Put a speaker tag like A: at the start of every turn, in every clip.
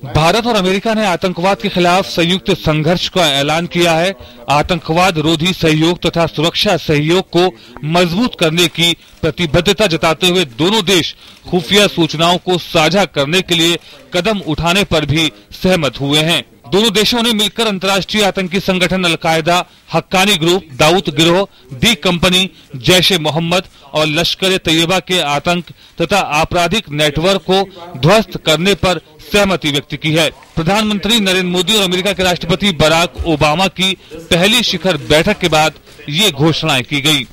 A: भारत और अमेरिका ने आतंकवाद के खिलाफ संयुक्त संघर्ष का ऐलान किया है। आतंकवाद रोधी सहयोग तथा सुरक्षा सहयोग को मजबूत करने की प्रतिबद्धता जताते हुए दोनों देश खुफिया सूचनाओं को साझा करने के लिए कदम उठाने पर भी सहमत हुए हैं। दोनों देशों ने मिलकर अंतर्राष्ट्रीय आतंकी संगठन अल-कायदा, हक्कानी ग्रुप, दाऊद गिरोह, डी कंपनी, जैश-ए-मोहम्मद और लश्कर-ए-तैयबा के आतंक तथा आपराधिक नेटवर्क को ध्वस्त करने पर सहमति व्यक्त की है। प्रधानमंत्री नरेंद्र मोदी और अमेरिका के राष्ट्रपति बराक ओबामा की पहली शिखर बैठक के बाद ये घोषणाएं की गई।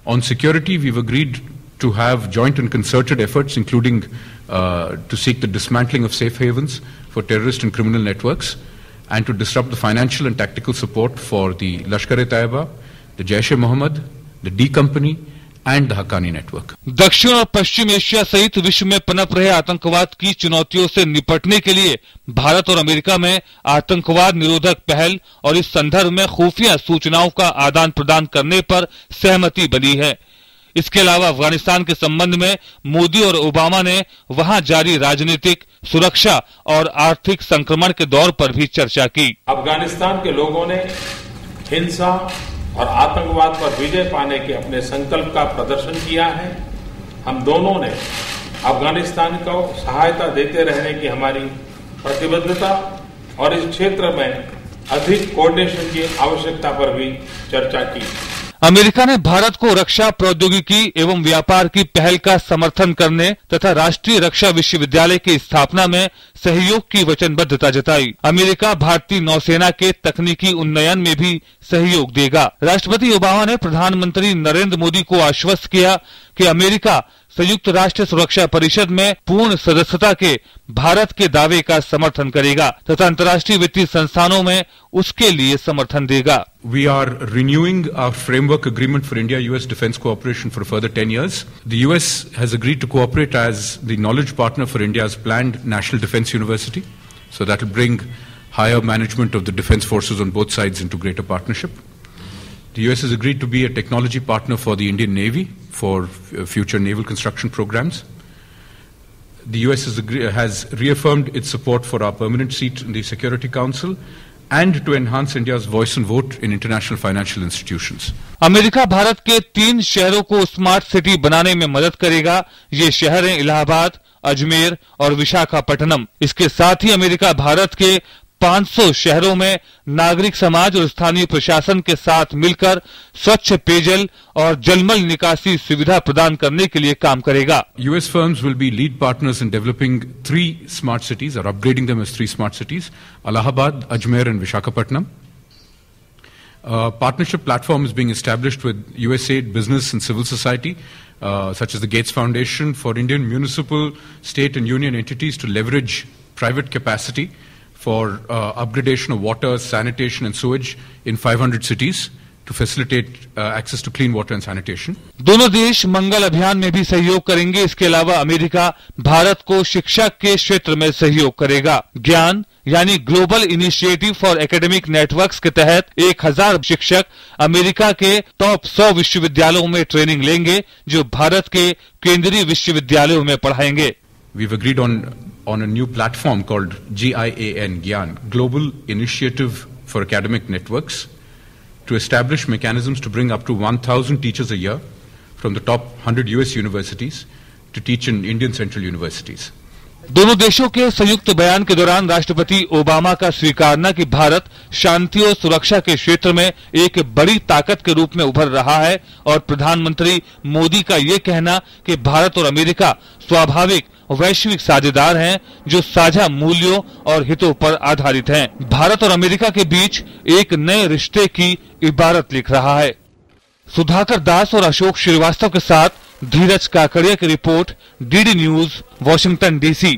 B: On security, we've agreed to have joint and concerted efforts, including to seek the dismantling of safe havens for terrorist and criminal networks, and to disrupt the financial and tactical support for the Lashkar-e-Taiba, the Jaish-e-Mohammed, the D Company, and the Haqqani network.
A: दक्षिण और पश्चिम Asia सहित विश्व में पनप रहे आतंकवाद की चुनौतियों से निपटने के लिए भारत और अमेरिका में आतंकवाद निरोधक पहल और इस संदर्भ में खुफिया सूचनाओं का आदान प्रदान करने पर सहमति बनी है। इसके अलावा अफगानिस्तान के संबंध में मोदी और ओबामा ने वहां जारी राजनीतिक, सुरक्षा और आर्थिक संक्रमण के दौर पर भी चर्चा की।
C: अफगानिस्तान के लोगों ने हिंसा और आतंकवाद पर विजय पाने के अपने संकल्प का प्रदर्शन किया है। हम दोनों ने अफगानिस्तान को सहायता देते रहने की हमारी प्रतिबद्धता और इस क्षेत्र में अधिक कोऑर्डिनेशन की आवश्यकता पर भी चर्चा की।
A: अमेरिका ने भारत को रक्षा प्रौद्योगिकी एवं व्यापार की पहल का समर्थन करने तथा राष्ट्रीय रक्षा विश्वविद्यालय की स्थापना में सहयोग की वचनबद्धता जताई। अमेरिका भारतीय नौसेना के तकनीकी उन्नयन में भी सहयोग देगा। राष्ट्रपति ओबामा ने प्रधानमंत्री नरेंद्र मोदी को आश्वस्त किया कि अमेरिका संयुक्त राष्ट्र सुरक्षा परिषद में पूर्ण सदस्यता के भारत के दावे का समर्थन करेगा तथा अंतर्राष्ट्रीय वित्तीय संस्थानों में उसके लिए समर्थन देगा।
B: We are renewing our framework agreement for India-US defense cooperation for a further 10 years. The US has agreed to cooperate as the knowledge partner for India's planned National Defense University. So that will bring higher management of the defense forces on both sides into greater partnership. The US has agreed to be a technology partner for the Indian Navy for future naval construction programs. The US has reaffirmed its support for our permanent seat in the Security Council and to enhance India's voice and vote in international financial institutions.
A: America Bharat के 3 शहरों को smart city बनाने में मदद करेगा। ये शहर हैं इलाहाबाद, अजमेर और विशाखापट्टनम। इसके साथ ही अमेरिका भारत के 500 शहरों में नागरिक समाज और स्थानीय प्रशासन के साथ मिलकर स्वच्छ पेयजल और जलमल निकासी सुविधा प्रदान करने के लिए काम करेगा।
B: US firms will be lead partners in developing 3 smart cities or upgrading them as 3 smart cities: Allahabad, Ajmer, and Visakhapatnam. A partnership platform is being established with USAID, business, and civil society, such as the Gates Foundation, for Indian municipal, state, and union entities to leverage private capacity for upgradation of water, sanitation and sewage in 500 cities to facilitate access to clean water and sanitation.
A: दोनों देश मंगल अभियान में भी सहयोग करेंगे। इसके अलावा America Bharat को शिक्षा के क्षेत्र में सहयोग करेगा। ज्ञान यानी global initiative for academic networks के तहत 1000 शिक्षक अमेरिका के टॉप 100 विश्वविद्यालयों में ट्रेनिंग लेंगे, जो भारत के केंद्रीय विश्वविद्यालयों में पढ़ाएंगे।
B: We've agreed on a new platform called GIAN, Global Initiative for Academic Networks, to establish mechanisms to bring up to 1,000 teachers a year from the top 100 US universities to teach in Indian central universities.
A: दोनों देशों के संयुक्त बयान के दौरान राष्ट्रपति Obama का स्वीकारना कि भारत शांति और सुरक्षा के क्षेत्र में एक बड़ी ताकत के रूप में उभर रहा है और प्रधानमंत्री मोदी का ये कहना कि भारत और अमेरिका स्वाभाविक वैश्विक साझेदार हैं जो साझा मूल्यों और हितों पर आधारित हैं, भारत और अमेरिका के बीच एक नए रिश्ते की इबारत लिख रहा है। सुधाकर दास और अशोक श्रीवास्तव के साथ धीरज काकड़िया की report, DD news, Washington DC।